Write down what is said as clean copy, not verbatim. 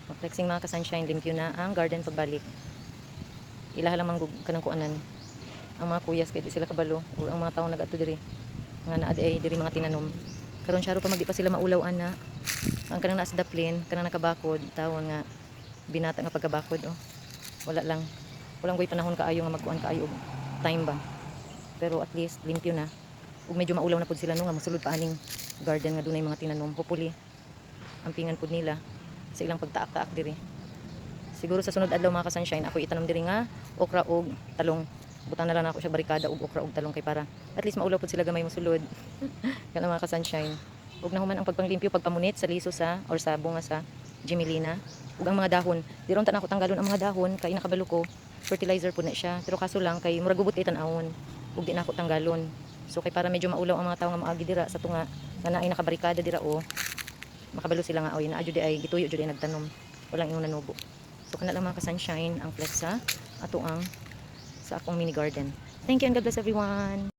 Flexing mga ka-sunshine, limpyo na ang garden pagbalik. Ilaha lang manggug kanang kuanan. Ang mga kuyas kay di sila kabalo o ang mga tawo nag-adto diri. Nga naa ay diri mga tinanom. Karon syaro pa magdi pa sila maulaw ana. Ang kanang naa sa daplin, kanang nakabakod, tawon nga binata nga pagkabakod oh. Wala lang. Walang goy panahon kaayo nga magkuan kaayo og time ba. Pero at least limpyo na. Ug medyo maulaw na pud sila no nga mosulod pa aning garden nga dunay mga tinanom. Hopefully ang pingan pud nila sa ilang pagtaak-taak diri. Siguro sa sunod adlaw mga ka-sunshine ako itanom diri nga okra ug talong. Butang na lang ako siya barikada ug okra ug talong kay para at least maulaw pud sila gamay mosulod. Kana mga ka-sunshine. Ug nahuman ang pagpanglimpyo pagpamunit sa liso sa or sa bunga sa Gemelina. Ug ang mga dahon, diron ta na ako tanggalon ang mga dahon kay nakabalo ko fertilizer pud na siya. Pero kaso lang kay murag gubot kay tan-awon. Ug di na ako tanggalon. So kay para medyo maulaw ang mga tawo nga maagi dira sa tunga nga naay nakabarikada dira o makabalo sila nga oy naa jud ay gituyo jud ay nagtanom. Walang imong nanubo. So kana lang mga ka-sunshine ang flex sa ato ang sa akong mini garden. Thank you and God bless everyone.